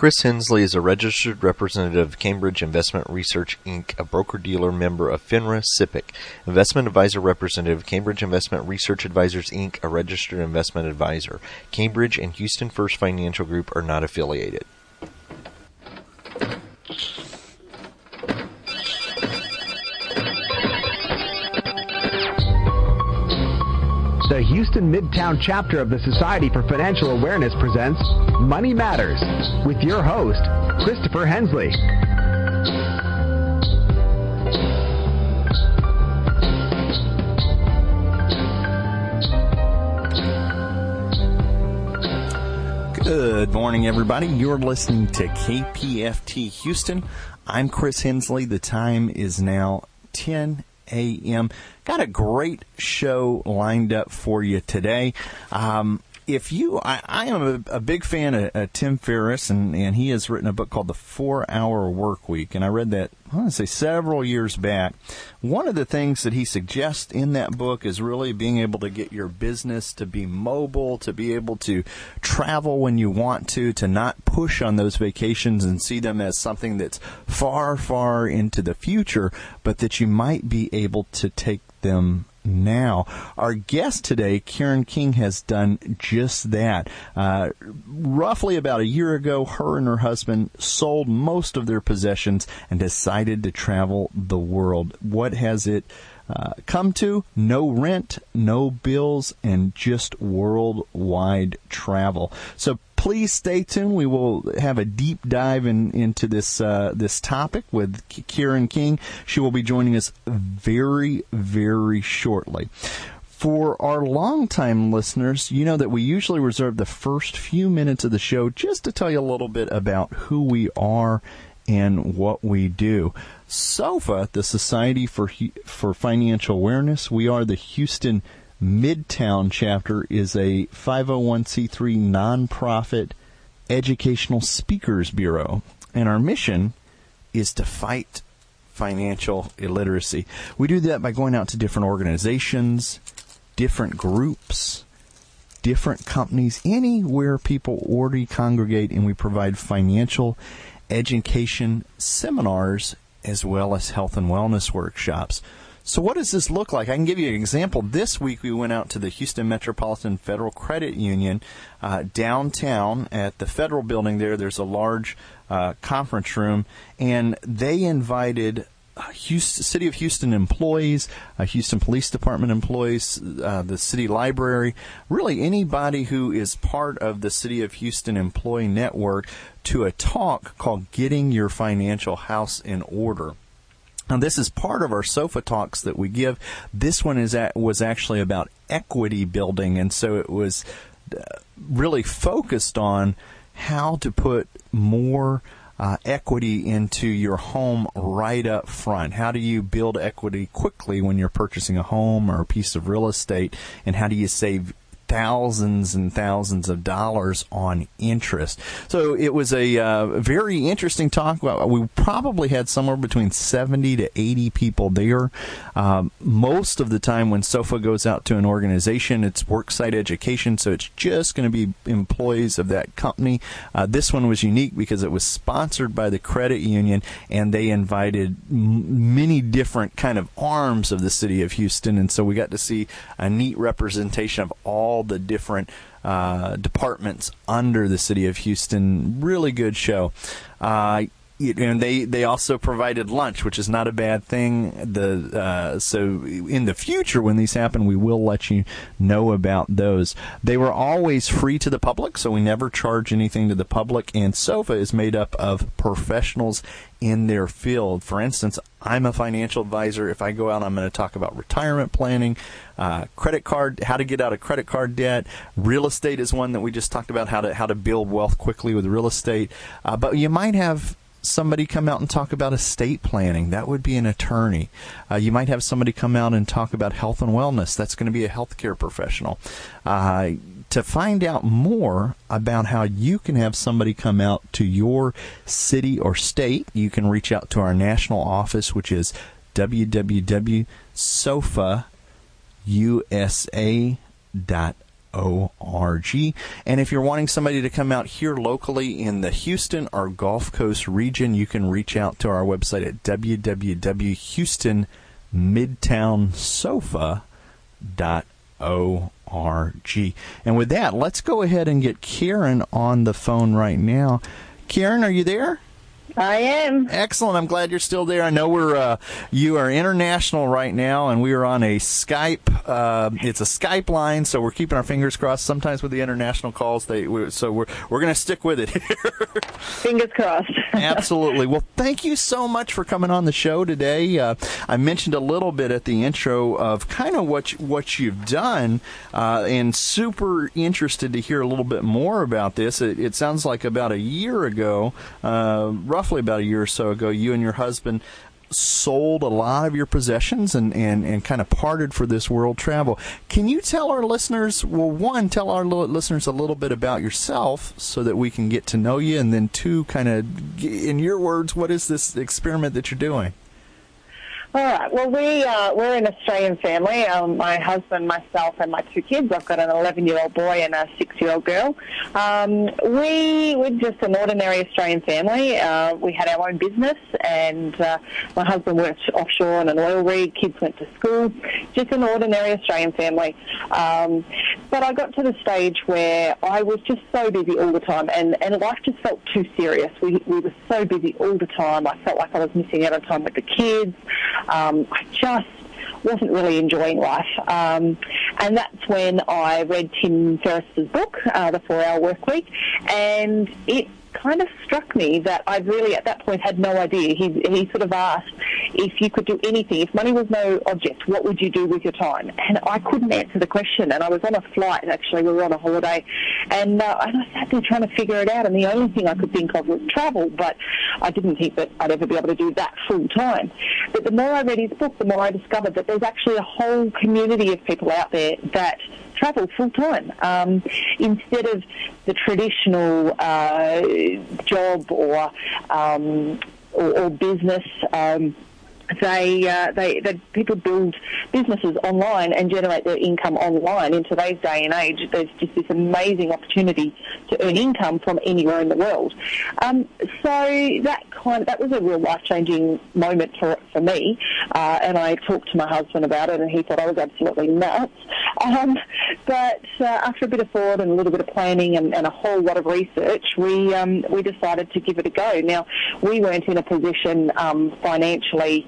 Chris Hensley is a registered representative of Cambridge Investment Research, Inc., a broker-dealer member of FINRA SIPC, investment advisor representative of Cambridge Investment Research Advisors, Inc., a registered investment advisor. Cambridge and Houston First Financial Group are not affiliated. The Houston Midtown chapter of the Society for Financial Awareness presents Money Matters with your host, Christopher Hensley. Good morning, everybody. You're listening to KPFT Houston. I'm Chris Hensley. The time is now 10 a.m. Got a great show lined up for you today. I am a big fan of Tim Ferriss, and he has written a book called The 4-Hour Work Week, and I read that, I want to say, several years back. One of the things that he suggests in that book is really being able to get your business to be mobile, to be able to travel when you want to not push on those vacations and see them as something that's far, far into the future, but that you might be able to take them now. Our guest today, Karen King, has done just that. Roughly about a year ago, her and her husband sold most of their possessions and decided to travel the world. What has it come to? No rent, no bills, and just worldwide travel. So please stay tuned. We will have a deep dive into this topic with Karen King. She will be joining us very, very shortly. For our longtime listeners, you know that we usually reserve the first few minutes of the show just to tell you a little bit about who we are and what we do. SOFA, the Society for Financial Awareness, we are the Houston Midtown chapter, is a 501c3 nonprofit educational speakers bureau, and our mission is to fight financial illiteracy. We do that by going out to different organizations, different groups, different companies, anywhere people already congregate, and we provide financial education seminars as well as health and wellness workshops. So what does this look like? I can give you an example. This week we went out to the Houston Metropolitan Federal Credit Union downtown at the Federal Building there. There's a large conference room, and they invited City of Houston employees, Houston Police Department employees, the City Library, really anybody who is part of the City of Houston Employee Network to a talk called Getting Your Financial House in Order. Now, this is part of our SOFA talks that we give. This one was actually about equity building, and so it was really focused on how to put more equity into your home right up front. How do you build equity quickly when you're purchasing a home or a piece of real estate, and how do you save thousands and thousands of dollars on interest? So it was a very interesting talk. We probably had somewhere between 70 to 80 people there. Most of the time when SOFA goes out to an organization, it's worksite education, so it's just going to be employees of that company. This one was unique because it was sponsored by the credit union, and they invited many different kind of arms of the City of Houston, and so we got to see a neat representation of all the different departments under the City of Houston. Really good show. And they also provided lunch, which is not a bad thing. So in the future, when these happen, we will let you know about those. They were always free to the public, so we never charge anything to the public. And SOFA is made up of professionals in their field. For instance, I'm a financial advisor. If I go out, I'm going to talk about retirement planning, credit card, how to get out of credit card debt. Real estate is one that we just talked about, how to build wealth quickly with real estate. But you might have somebody come out and talk about estate planning. That would be an attorney. You might have somebody come out and talk about health and wellness. That's going to be a healthcare professional. To find out more about how you can have somebody come out to your city or state, you can reach out to our national office, which is www.sofausa.org. And if you're wanting somebody to come out here locally in the Houston or Gulf Coast region, you can reach out to our website at www.houstonmidtownsofa.org. And with that, let's go ahead and get Karen on the phone right now. Karen, are you there? I am. Excellent. I'm glad you're still there. I know you are international right now, and we are on a Skype. It's a Skype line, so we're keeping our fingers crossed. Sometimes with the international calls, we're going to stick with it here. Fingers crossed. Absolutely. Well, thank you so much for coming on the show today. I mentioned a little bit at the intro of kind of what you've done, and super interested to hear a little bit more about this. It sounds like about a year ago, roughly about a year or so ago, you and your husband sold a lot of your possessions and kind of parted for this world travel. Can you tell our listeners, tell our listeners a little bit about yourself so that we can get to know you, and then two, kind of, in your words, what is this experiment that you're doing? All right. Well, we're an Australian family. My husband, myself, and my two kids. I've got an 11-year-old boy and a 6-year-old girl. We're just an ordinary Australian family. We had our own business, and my husband worked offshore on an oil rig. Kids went to school. Just an ordinary Australian family. But I got to the stage where I was just so busy all the time, and life just felt too serious. We were so busy all the time. I felt like I was missing out on time with the kids. I just wasn't really enjoying life. And that's when I read Tim Ferriss's book, The 4-Hour Workweek, and it kind of struck me that I really at that point had no idea. He sort of asked if you could do anything, if money was no object, what would you do with your time? And I couldn't answer the question. And I was on a flight, actually, we were on a holiday, and I sat there trying to figure it out, and the only thing I could think of was travel, but I didn't think that I'd ever be able to do that full time. But the more I read his book, the more I discovered that there's actually a whole community of people out there that travel full time instead of the traditional job or business. They people build businesses online and generate their income online. In today's day and age, there's just this amazing opportunity to earn income from anywhere in the world. So that was a real life-changing moment for me. And I talked to my husband about it, and he thought I was absolutely nuts. But after a bit of thought and a little bit of planning and a whole lot of research, we decided to give it a go. Now, we weren't in a position financially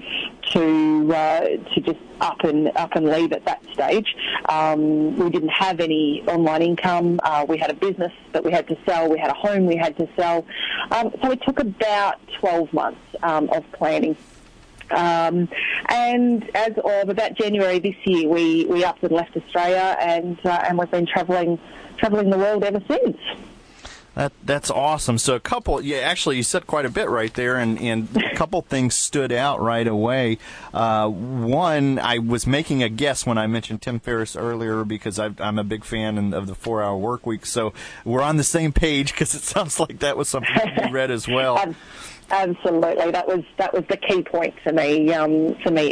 to just up and leave at that stage. We didn't have any online income. We had a business that we had to sell. We had a home we had to sell. So it took about 12 months of planning. And as of about January this year, we upped and left Australia, and we've been travelling the world ever since. That's awesome. So you said quite a bit right there, and a couple things stood out right away. One, I was making a guess when I mentioned Tim Ferriss earlier because I'm a big fan of the 4-Hour Workweek. So we're on the same page because it sounds like that was something you read as well. Absolutely, that was the key point for me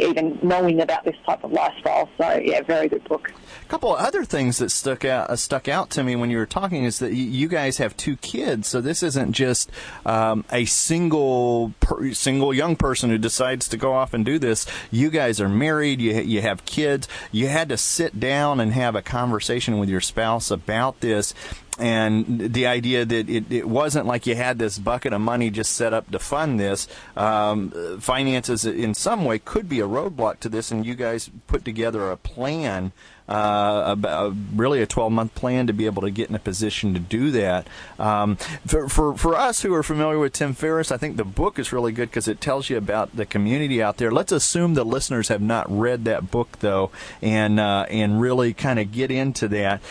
even knowing about this type of lifestyle. So yeah, very good book. A couple of other things that stuck out to me when you were talking is that you guys have two kids, so this isn't just a single young person who decides to go off and do this. You guys are married. You have kids. You had to sit down and have a conversation with your spouse about this. And the idea that it wasn't like you had this bucket of money just set up to fund this. Finances in some way could be a roadblock to this, and you guys put together a plan, really a 12-month plan to be able to get in a position to do that. For us who are familiar with Tim Ferriss, I think the book is really good because it tells you about the community out there. Let's assume the listeners have not read that book, though, and really kind of get into that.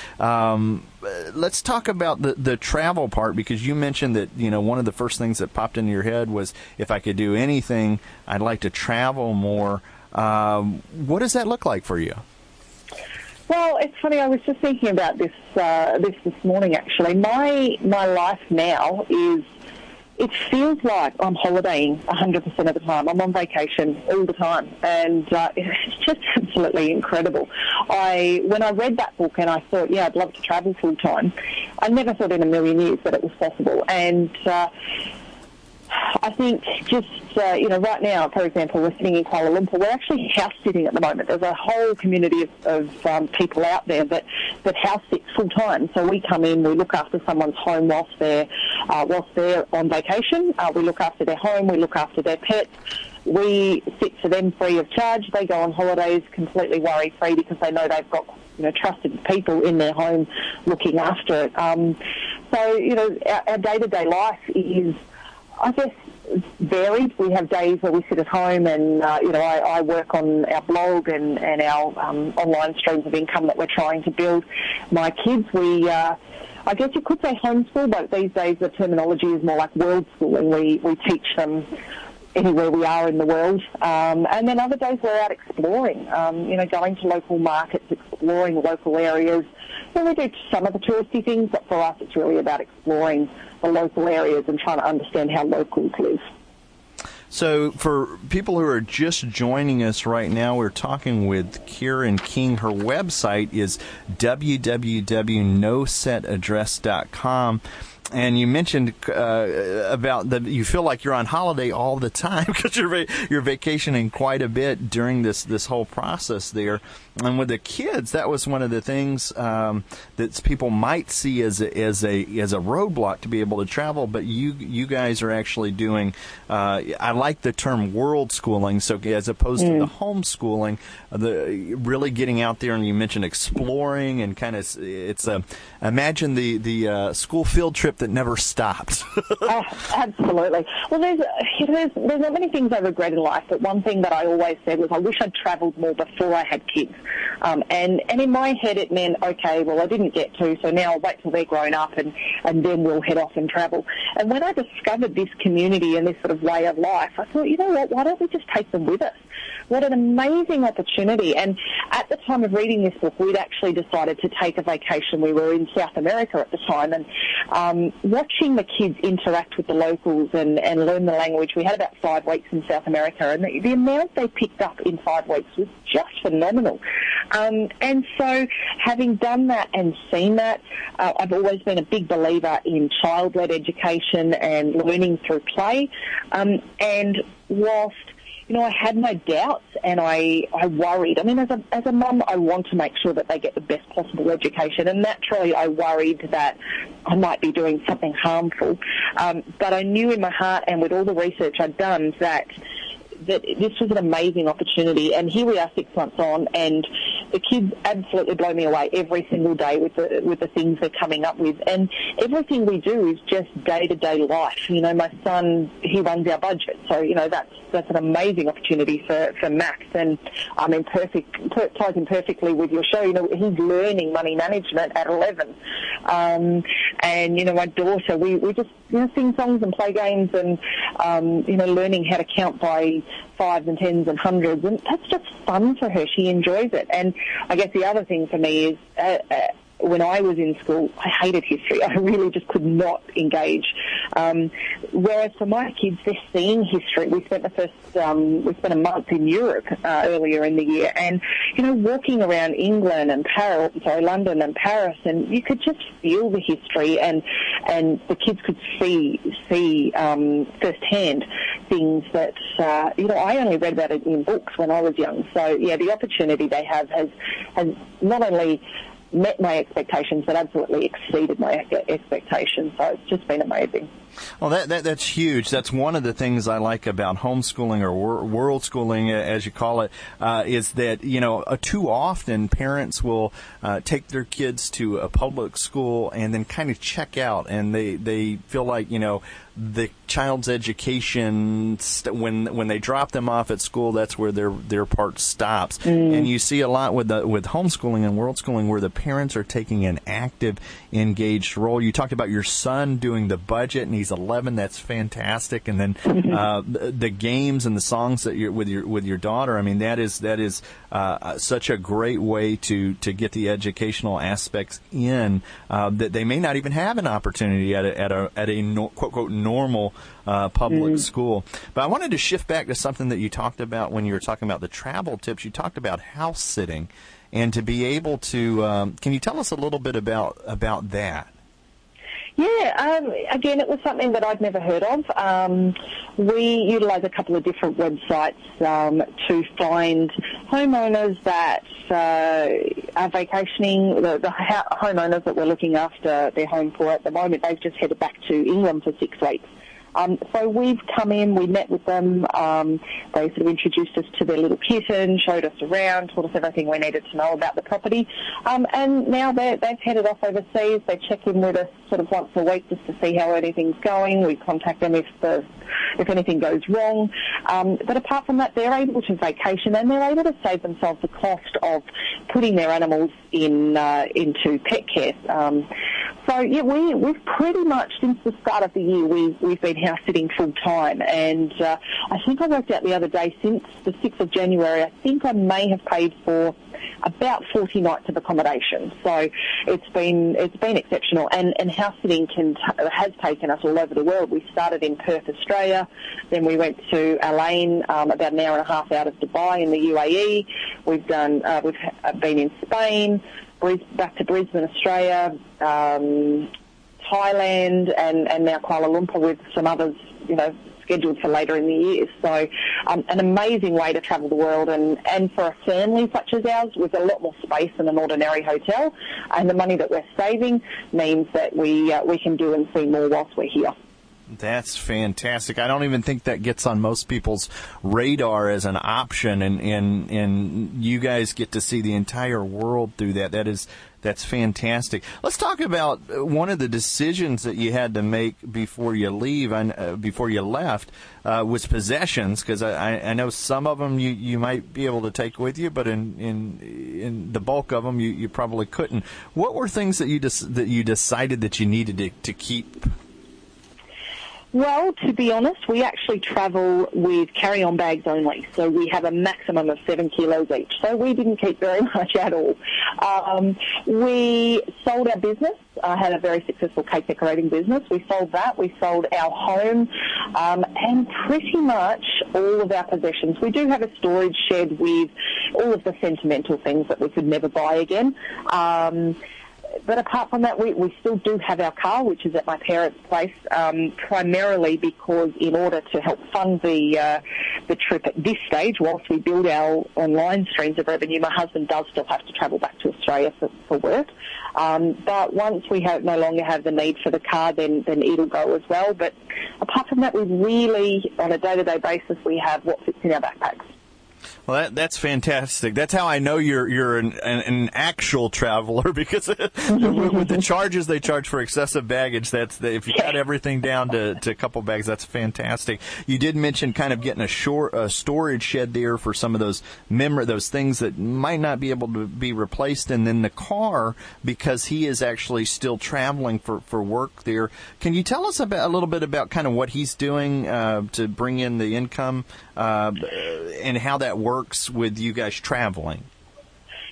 Let's talk about the travel part, because you mentioned that one of the first things that popped into your head was, if I could do anything, I'd like to travel more. What does that look like for you? Well, it's funny. I was just thinking about this morning. Actually, my life now is it feels like I'm holidaying 100% of the time. I'm on vacation all the time, and it's just absolutely incredible. When I read that book and I thought, yeah, I'd love to travel full time, I never thought in a million years that it was possible. And I think just, right now, for example, we're sitting in Kuala Lumpur. We're actually house sitting at the moment. There's a whole community of people out there that house sit full time. So we come in, we look after someone's home whilst they're on vacation. We look after their home, we look after their pets. We sit for them free of charge. They go on holidays completely worry-free because they know they've got trusted people in their home looking after it. So, our day-to-day life is, I guess, varied. We have days where we sit at home and, I work on our blog and our online streams of income that we're trying to build. My kids, I guess you could say homeschool, but these days the terminology is more like world schooling. We teach them anywhere we are in the world. And then other days we're out exploring, going to local markets, exploring local areas. We do some of the touristy things, but for us it's really about exploring the local areas and trying to understand how locals live. So for people who are just joining us right now, we're talking with Kieran King. Her website is www.nosetAddress.com. And you mentioned about you feel like you're on holiday all the time because you're vacationing quite a bit during this whole process there. And with the kids, that was one of the things that people might see as a roadblock to be able to travel. But you guys are actually doing. I like the term world schooling. So as opposed to the homeschooling, really getting out there, and you mentioned exploring and kind of imagine the school field trip that never stopped. Oh, absolutely. Well, there's not many things I regret in life, but one thing that I always said was I wish I'd travelled more before I had kids. And in my head it meant, okay, well, I didn't get to, so now I'll wait till they're grown up and then we'll head off and travel. And when I discovered this community and this sort of way of life, I thought, you know what, why don't we just take them with us? What an amazing opportunity. And at the time of reading this book, we'd actually decided to take a vacation. We were in South America at the time, and watching the kids interact with the locals and learn the language. We had about 5 weeks in South America, and the amount they picked up in 5 weeks was just phenomenal. And so having done that and seen that, I've always been a big believer in child-led education and learning through play. And whilst I had my doubts and I worried. I mean, as a mum, I want to make sure that they get the best possible education, and naturally I worried that I might be doing something harmful. But I knew in my heart and with all the research I'd done that this was an amazing opportunity, and here we are 6 months on, and the kids absolutely blow me away every single day with the things they're coming up with, and everything we do is just day-to-day life. My son, he runs our budget, so that's an amazing opportunity for Max, and ties in perfectly with your show. He's learning money management at 11, and my daughter, we just sing songs and play games, and learning how to count by 5s and 10s and 100s, and that's just fun for her. She enjoys it. And I guess the other thing for me is when I was in school, I hated history. I really just could not engage. Whereas for my kids, they're seeing history. We spent a month in Europe earlier in the year, and walking around England and London and Paris, and you could just feel the history, and the kids could see firsthand things that I only read about it in books when I was young. So yeah, the opportunity they have has not only met my expectations, but absolutely exceeded my expectations. So it's just been amazing. Well, that's huge. That's one of the things I like about homeschooling or world schooling, as you call it, is that, too often parents will take their kids to a public school and then kind of check out, and they feel like, the child's education, when they drop them off at school, that's where their part stops. And you see a lot with homeschooling and world schooling where the parents are taking an active, engaged role. You talked about your son doing the budget, and he's 11. That's fantastic. And then the games and the songs that you're with your daughter. I mean, that is such a great way to get the educational aspects in that they may not even have an opportunity at a quote unquote normal public school. But I wanted to shift back to something that you talked about when you were talking about the travel tips. You talked about house sitting, and to be able to can you tell us a little bit about that? Yeah, again, it was something that I'd never heard of. We utilise a couple of different websites to find homeowners that are vacationing, the homeowners that we're looking after their home for at the moment. They've just headed back to England for 6 weeks. So we've come in, we met with them, they sort of introduced us to their little kitten, showed us around, told us everything we needed to know about the property, and now they've headed off overseas. They check in with us sort of once a week just to see how anything's going. We contact them if anything goes wrong. But apart from that, they're able to vacation, and they're able to save themselves the cost of putting their animals into pet care. So yeah, we've pretty much since the start of the year we've been house sitting full time, and I think I worked out the other day since the 6th of January. I think I may have paid for about 40 nights of accommodation. So it's been exceptional, and house sitting has taken us all over the world. We started in Perth, Australia, then we went to Al Ain, about an hour and a half out of Dubai in the UAE. We've been in Spain, back to Brisbane, Australia, Thailand, and now Kuala Lumpur, with some others, scheduled for later in the year. So an amazing way to travel the world, and for a family such as ours with a lot more space than an ordinary hotel, and the money that we're saving means that we can do and see more whilst we're here. That's fantastic. I don't even think that gets on most people's radar as an option, and you guys get to see the entire world through that. That's fantastic. Let's talk about one of the decisions that you had to make before you left was possessions, because I know some of them you might be able to take with you, but in the bulk of them you probably couldn't. What were things that you decided that you needed to keep? Well, to be honest, we actually travel with carry-on bags only, so we have a maximum of 7 kilos each, so we didn't keep very much at all. We sold our business. I had a very successful cake decorating business. We sold that. We sold our home, and pretty much all of our possessions. We do have a storage shed with all of the sentimental things that we could never buy again. But apart from that, we still do have our car, which is at my parents' place, primarily because in order to help fund the trip at this stage, whilst we build our online streams of revenue, my husband does still have to travel back to Australia for work. But once we no longer have the need for the car, then it'll go as well. But apart from that, we really, on a day-to-day basis, we have what fits in our backpacks. Well, that's fantastic. That's how I know you're an actual traveler, because with the charges they charge for excessive baggage, if you got everything down to a couple bags, that's fantastic. You did mention kind of getting a storage shed there for some of those things that might not be able to be replaced, and then the car, because he is actually still traveling for work there. Can you tell us a little bit about kind of what he's doing to bring in the income and how that works with you guys traveling?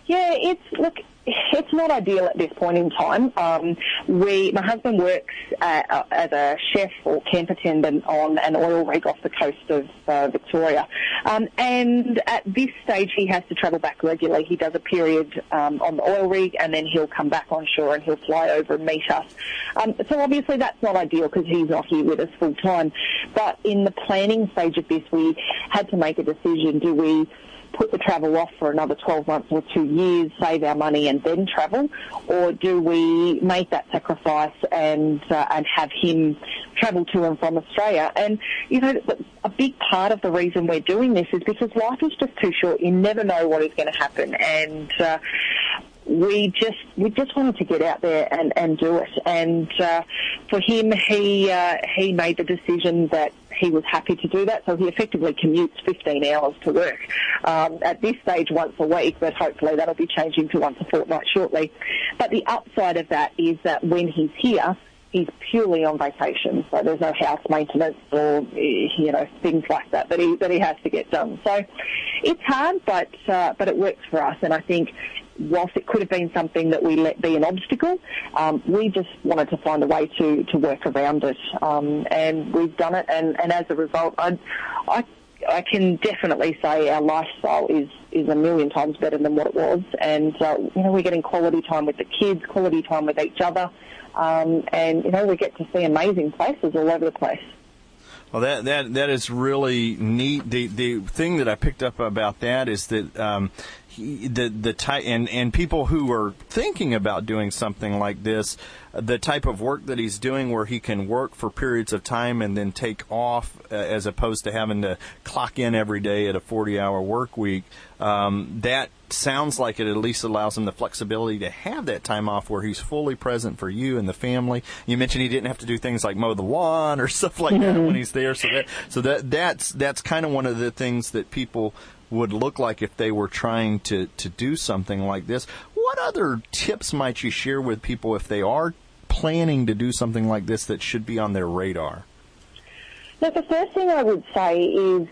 Yeah, it's not ideal at this point in time. My husband works as a chef or camp attendant on an oil rig off the coast of Victoria. And at this stage, he has to travel back regularly. He does a period on the oil rig, and then he'll come back on shore and he'll fly over and meet us. So obviously that's not ideal because he's not here with us full time. But in the planning stage of this, we had to make a decision. Do we put the travel off for another 12 months or 2 years, save our money and then travel, or do we make that sacrifice and have him travel to and from Australia? And, a big part of the reason we're doing this is because life is just too short. You never know what is going to happen, and we just wanted to get out there and do it. And for him, he made the decision that he was happy to do that, so he effectively commutes 15 hours to work. At this stage, once a week, but hopefully that'll be changing to once a fortnight shortly. But the upside of that is that when he's here, he's purely on vacation, so there's no house maintenance or things like that he has to get done. So it's hard, but it works for us. And I think whilst it could have been something that we let be an obstacle, we just wanted to find a way to work around it, and we've done it. And as a result, I can definitely say our lifestyle is a million times better than what it was. And we're getting quality time with the kids, quality time with each other. And we get to see amazing places all over the place. Well, that is really neat. The thing that I picked up about that is that the type and people who are thinking about doing something like this, the type of work that he's doing, where he can work for periods of time and then take off, as opposed to having to clock in every day at a 40-hour work week. That sounds like it at least allows him the flexibility to have that time off where he's fully present for you and the family. You mentioned he didn't have to do things like mow the lawn or stuff like that when he's there. So that's kind of one of the things that people would look like if they were trying to do something like this. What other tips might you share with people if they are planning to do something like this that should be on their radar? So the first thing I would say is,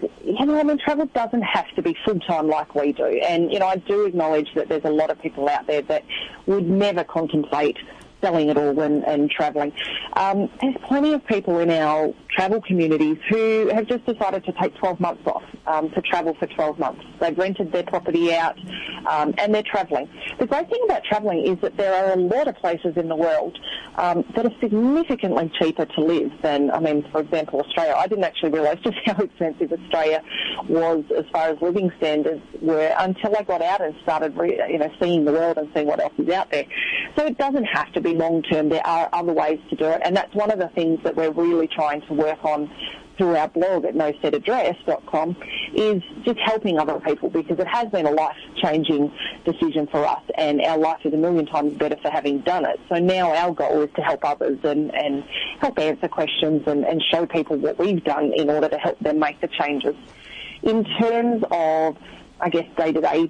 travel doesn't have to be full-time like we do. And, I do acknowledge that there's a lot of people out there that would never contemplate selling it all and travelling. There's plenty of people in our travel communities who have just decided to take 12 months off to travel for 12 months. They've rented their property out and they're travelling. The great thing about travelling is that there are a lot of places in the world that are significantly cheaper to live than, for example, Australia. I didn't actually realise just how expensive Australia was as far as living standards were until I got out and started seeing the world and seeing what else is out there. So it doesn't have to be long-term. There are other ways to do it, and that's one of the things that we're really trying to work on through our blog at nosetadress.com, is just helping other people, because it has been a life-changing decision for us, and our life is a million times better for having done it. So now our goal is to help others and help answer questions and show people what we've done in order to help them make the changes. In terms of, I guess, day-to-day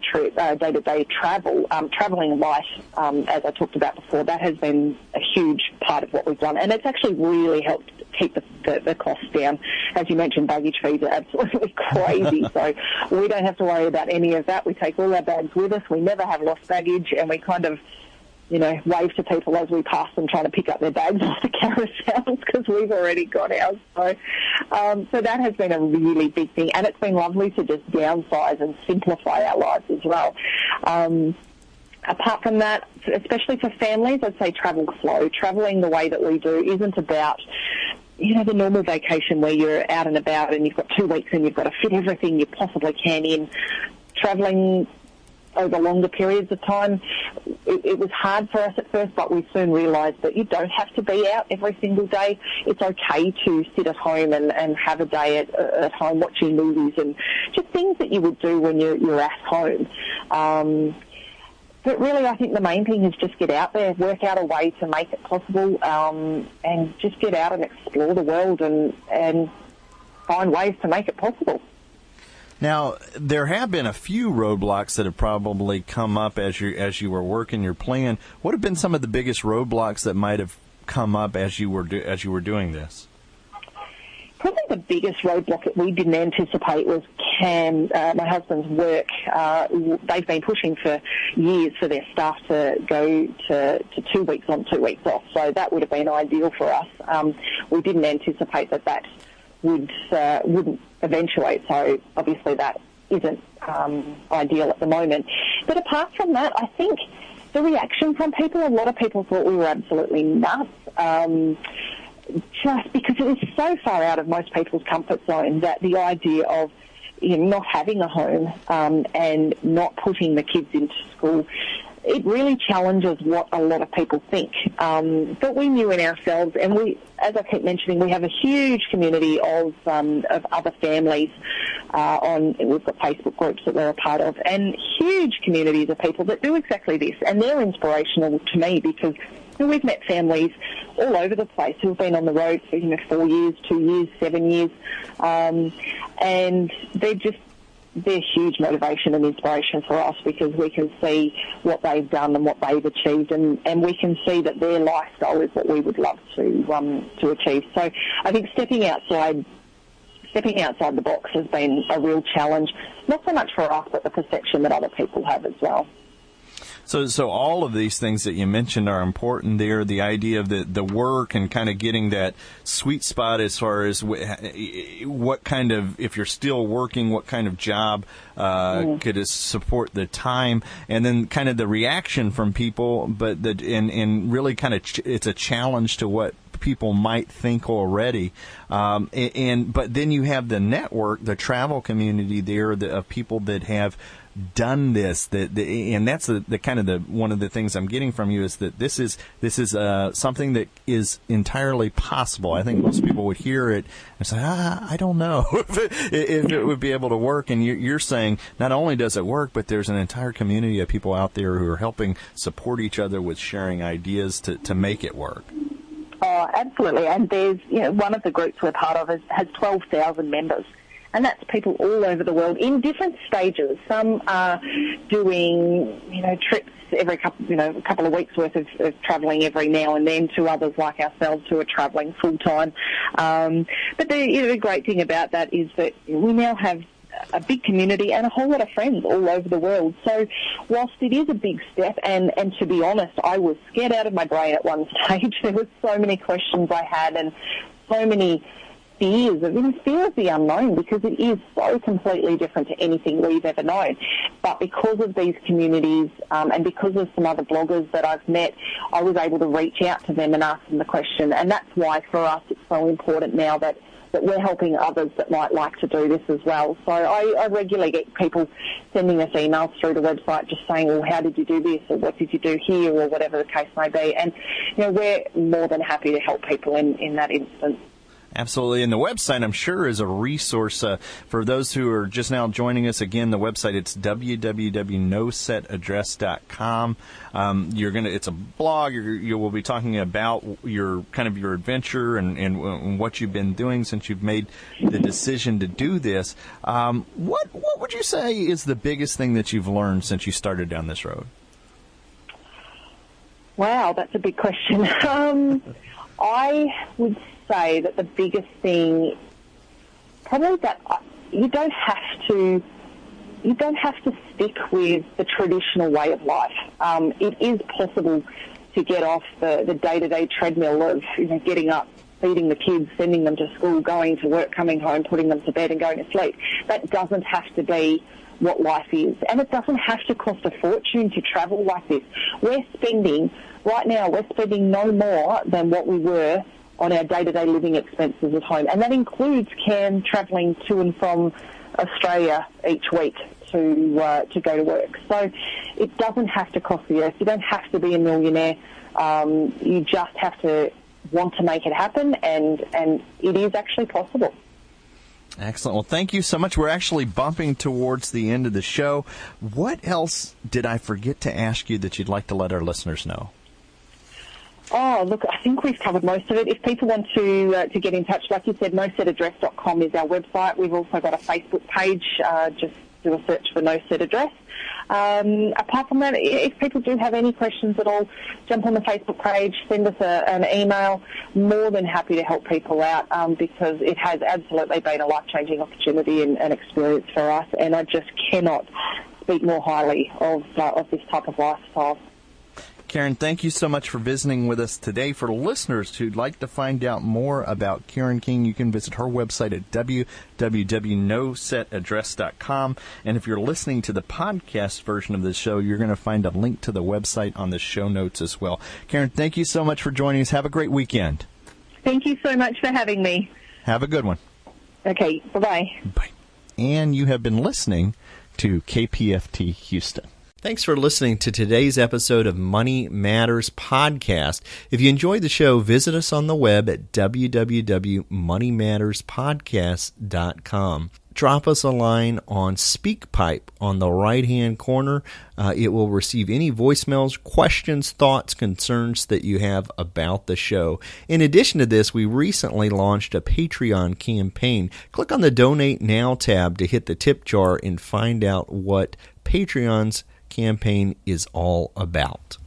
travel, travelling life, as I talked about before, that has been a huge part of what we've done, and it's actually really helped keep the costs down. As you mentioned, baggage fees are absolutely crazy, so we don't have to worry about any of that. We take all our bags with us. We never have lost baggage, and we kind of wave to people as we pass them trying to pick up their bags off the carousels, because we've already got ours. So that has been a really big thing, and it's been lovely to just downsize and simplify our lives as well. Apart from that, especially for families, I'd say travel slow. Travelling the way that we do isn't about the normal vacation where you're out and about and you've got 2 weeks and you've got to fit everything you possibly can in. Travelling over longer periods of time, it was hard for us at first, but we soon realised that you don't have to be out every single day. It's okay to sit at home and have a day at home watching movies and just things that you would do when you're at home. But really, I think the main thing is just get out there, work out a way to make it possible, and just get out and explore the world and find ways to make it possible. Now, there have been a few roadblocks that have probably come up as you were working your plan. What have been some of the biggest roadblocks that might have come up as you were doing this? Probably the biggest roadblock that we didn't anticipate was Cam, my husband's work. They've been pushing for years for their staff to go to 2 weeks on, 2 weeks off. So that would have been ideal for us. We didn't anticipate that wouldn't eventuate. So obviously that isn't ideal at the moment. But apart from that, I think the reaction from people, a lot of people thought we were absolutely nuts. Just because it is so far out of most people's comfort zone that the idea of not having a home and not putting the kids into school, it really challenges what a lot of people think. But we knew in ourselves, and we, as I keep mentioning, we have a huge community of other families we've got Facebook groups that we're a part of, and huge communities of people that do exactly this, and they're inspirational to me because we've met families all over the place who've been on the road for 4 years, 2 years, 7 years, and they're just they're huge motivation and inspiration for us, because we can see what they've done and what they've achieved, and we can see that their lifestyle is what we would love to achieve. So I think stepping outside the box has been a real challenge, not so much for us, but the perception that other people have as well. So all of these things that you mentioned are important there. The idea of the work and kind of getting that sweet spot as far as what kind of, if you're still working, what kind of job could support the time, and then kind of the reaction from people, but and really kind of it's a challenge to what people might think already, but then you have the network, the travel community there of people that have done this, and that's the kind of one of the things I'm getting from you is that this is something that is entirely possible. I think most people would hear it and say, I don't know if it would be able to work. And you're saying not only does it work, but there's an entire community of people out there who are helping support each other with sharing ideas to make it work. Oh, absolutely. And there's, one of the groups we're part of has 12,000 members. And that's people all over the world in different stages. Some are doing, trips every couple of weeks worth of travelling every now and then, to others like ourselves who are travelling full time. But the great thing about that is that we now have a big community and a whole lot of friends all over the world. So whilst it is a big step, and to be honest, I was scared out of my brain at one stage. There were so many questions I had and so many fear of the unknown, because it is so completely different to anything we've ever known. But because of these communities and because of some other bloggers that I've met, I was able to reach out to them and ask them the question. And that's why for us it's so important now that we're helping others that might like to do this as well. So I regularly get people sending us emails through the website just saying, well, how did you do this, or what did you do here, or whatever the case may be. And we're more than happy to help people in that instance. Absolutely. And the website, I'm sure, is a resource for those who are just now joining us. Again, the website, it's www.nosetAddress.com. It's a blog. You will be talking about your adventure and what you've been doing since you've made the decision to do this. What would you say is the biggest thing that you've learned since you started down this road? Wow, that's a big question. I would say that the biggest thing, probably that you don't have to stick with the traditional way of life. It is possible to get off the day-to-day treadmill of getting up, feeding the kids, sending them to school, going to work, coming home, putting them to bed and going to sleep. That doesn't have to be what life is, and it doesn't have to cost a fortune to travel like this. Right now we're spending no more than what we were on our day-to-day living expenses at home, and that includes Cam travelling to and from Australia each week to go to work. So it doesn't have to cost the earth. You don't have to be a millionaire. You just have to want to make it happen, and it is actually possible. Excellent. Well, thank you so much. We're actually bumping towards the end of the show. What else did I forget to ask you that you'd like to let our listeners know? Oh, look, I think we've covered most of it. If people want to get in touch, like you said, nosetAddress.com is our website. We've also got a Facebook page. Just do a search for No Set Address. Apart from that, if people do have any questions at all, jump on the Facebook page, send us an email. More than happy to help people out because it has absolutely been a life-changing opportunity and experience for us, and I just cannot speak more highly of this type of lifestyle. Karen, thank you so much for visiting with us today. For listeners who'd like to find out more about Karen King, you can visit her website at www.nosetAddress.com. And if you're listening to the podcast version of the show, you're going to find a link to the website on the show notes as well. Karen, thank you so much for joining us. Have a great weekend. Thank you so much for having me. Have a good one. Okay, bye-bye. Bye. And you have been listening to KPFT Houston. Thanks for listening to today's episode of Money Matters Podcast. If you enjoyed the show, visit us on the web at www.moneymatterspodcast.com. drop us a line on SpeakPipe on the right-hand corner. It will receive any voicemails, questions, thoughts, concerns that you have about the show. In addition to this, we recently launched a Patreon campaign. Click on the Donate Now tab to hit the tip jar and find out what Patreon's campaign is all about.